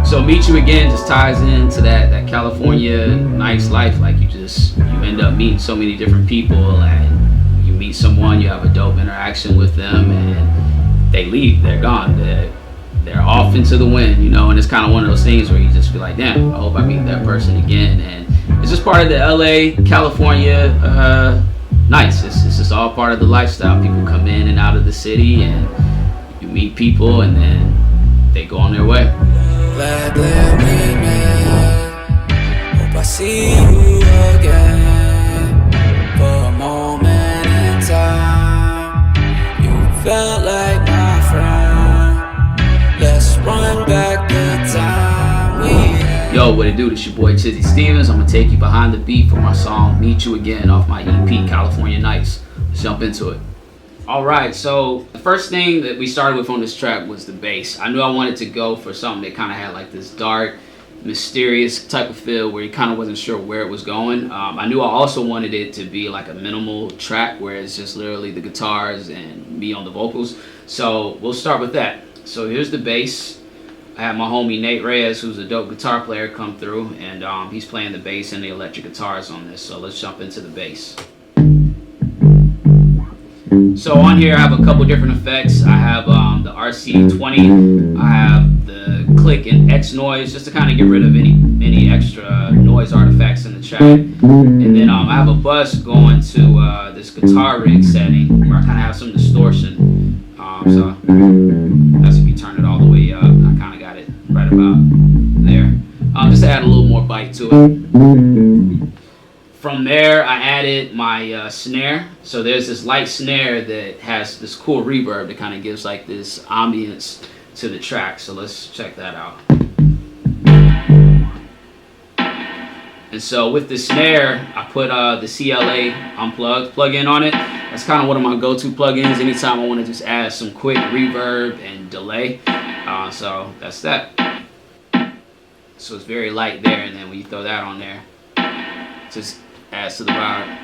So Meet You Again just ties into that California nice life. Like you end up meeting so many different people, and you meet someone, you have a dope interaction with them, and they leave, they're gone, they're off into the wind, you know. And it's kind of one of those things where you just feel like, damn, I hope I meet that person again. And it's just part of the LA, California nice. It's just all part of the lifestyle. People come in and out of the city, and you meet people, and then they go on their way. Glad that we met. Hope I see you again for a moment in time. You felt like my friend. Let's run back the time we had. Yo, what it do? This your boy Chizzy Stevens. I'm gonna take you behind the beat for my song Meet You Again off my EP California Nights. Let's jump into it. Alright, so the first thing that we started with on this track was the bass. I knew I wanted to go for something that kind of had like this dark, mysterious type of feel where you kind of wasn't sure where it was going. I knew I also wanted it to be like a minimal track where it's just literally the guitars and me on the vocals. So we'll start with that. So here's the bass. I have my homie Nate Reyes, who's a dope guitar player, come through, and he's playing the bass and the electric guitars on this. So let's jump into the bass. So on here I have a couple different effects. I have the RC20, I have the click and X noise just to kind of get rid of any extra noise artifacts in the track. And then I have a bus going to this guitar rig setting where I kind of have some distortion. So that's if you turn it all the way up. I kind of got it right about there. Just to add a little more bite to it. From there, I added my snare. So there's this light snare that has this cool reverb that kind of gives like this ambience to the track. So let's check that out. And so with the snare, I put the CLA Unplugged plugin on it. That's kind of one of my go-to plugins anytime I want to just add some quick reverb and delay. So that's that. So it's very light there, and then when you throw that on there, just adds to the vibe.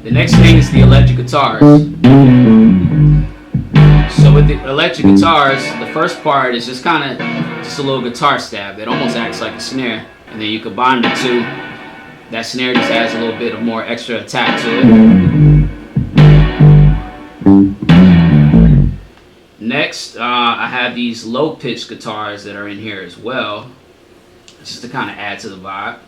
The next thing is the electric guitars. So with the electric guitars, the first part is just kind of just a little guitar stab that almost acts like a snare, and then you combine the two. That snare just adds a little bit of more extra attack to it. Next, I have these low pitch guitars that are in here as well, just to kind of add to the vibe.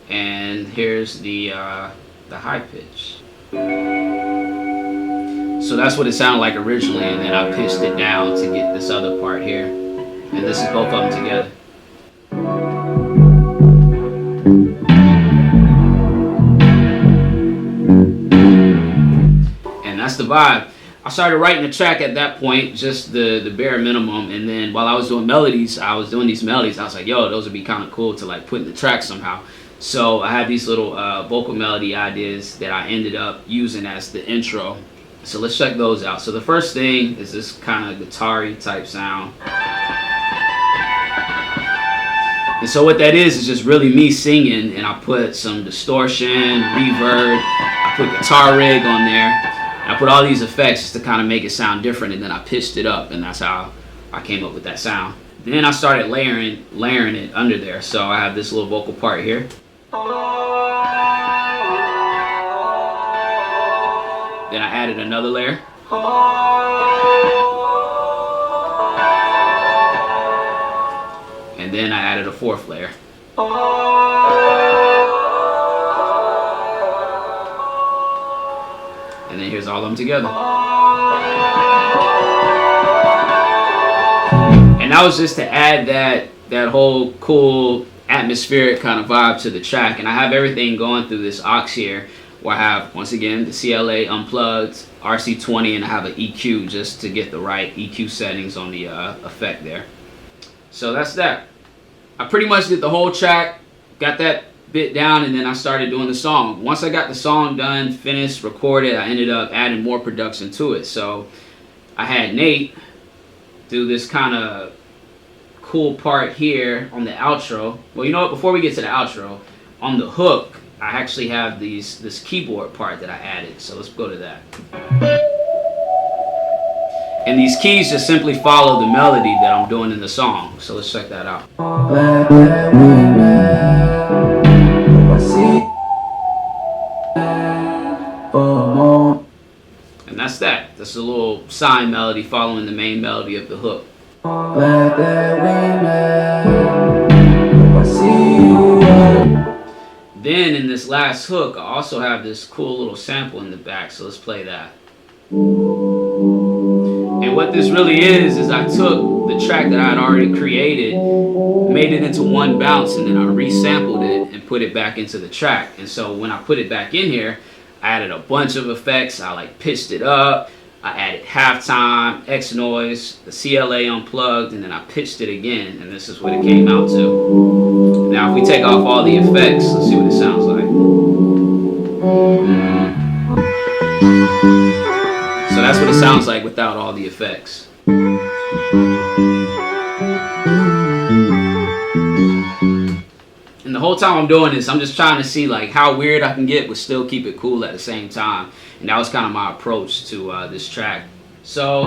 And here's the high pitch. So that's what it sounded like originally, and then I pitched it down to get this other part here. And this is both of them together. And that's the vibe. I started writing the track at that point, just the bare minimum, and then while I was doing melodies, I was like, yo, those would be kind of cool to like put in the track somehow. So I had these little vocal melody ideas that I ended up using as the intro. So let's check those out. So the first thing is this kind of guitar-y type sound. And so what that is just really me singing, and I put some distortion, reverb, I put guitar rig on there. And I put all these effects just to kind of make it sound different, and then I pitched it up, and that's how I came up with that sound. Then I started layering it under there. So I have this little vocal part here. Then I added another layer. And then I added a fourth layer. And then here's all of them together. And that was just to add that whole cool atmospheric kind of vibe to the track. And I have everything going through this aux here, where I have, once again, the CLA Unplugged, RC20, and I have an EQ just to get the right EQ settings on the effect there. So that's that. I pretty much did the whole track, got that bit down, and then I started doing the song. Once I got the song done, finished, recorded, I ended up adding more production to it. So I had Nate do this kind of cool part here on the outro. Well, you know what, before we get to the outro, on the hook, I actually have this keyboard part that I added. So let's go to that. And these keys just simply follow the melody that I'm doing in the song. So let's check that out. And that's that. That's a little side melody following the main melody of the hook. Then in this last hook, I also have this cool little sample in the back. So let's play that. And what this really is I took the track that I had already created, made it into one bounce, and then I resampled it and put it back into the track. And so when I put it back in here, I added a bunch of effects. I like pitched it up. I added halftime, X noise, the CLA unplugged, and then I pitched it again, and this is what it came out to. Now if we take off all the effects, let's see what it sounds like. So that's what it sounds like without all the effects. And the whole time I'm doing this, I'm just trying to see like how weird I can get but still keep it cool at the same time. And that was kind of my approach to this track. So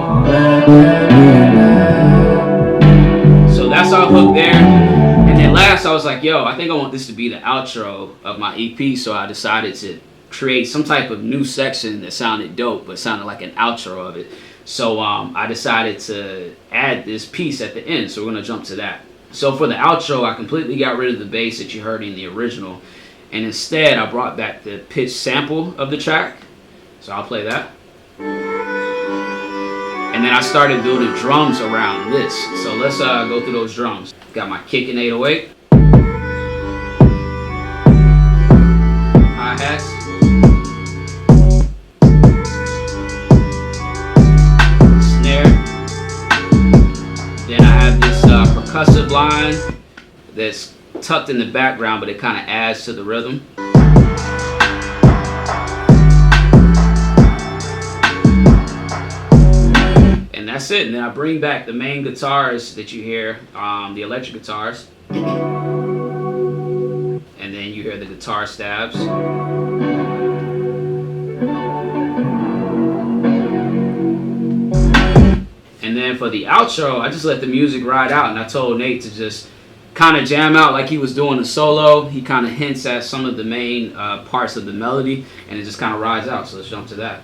that's our hook there. And then last I was like, yo, I think I want this to be the outro of my EP. So I decided to create some type of new section that sounded dope but sounded like an outro of it. So I decided to add this piece at the end. So we're going to jump to that. So for the outro, I completely got rid of the bass that you heard in the original. And instead, I brought back the pitch sample of the track. So I'll play that. And then I started building drums around this. So let's go through those drums. Got my kick and 808. Hi-hats. Snare. Then I have this percussive line that's tucked in the background, but it kind of adds to the rhythm. And that's it. And then I bring back the main guitars that you hear, the electric guitars. And then you hear the guitar stabs. And then for the outro, I just let the music ride out, and I told Nate to just kind of jam out like he was doing a solo. He kind of hints at some of the main parts of the melody, and it just kind of rides out. So let's jump to that.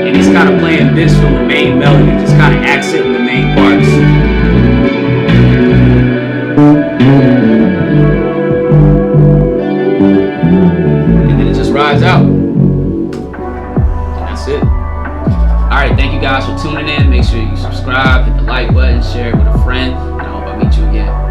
And he's kind of playing bits from the main melody, just kind of accenting the main parts. Rides out. And that's it. Alright, thank you guys for tuning in. Make sure you subscribe, hit the like button, share it with a friend, and I hope I meet you again.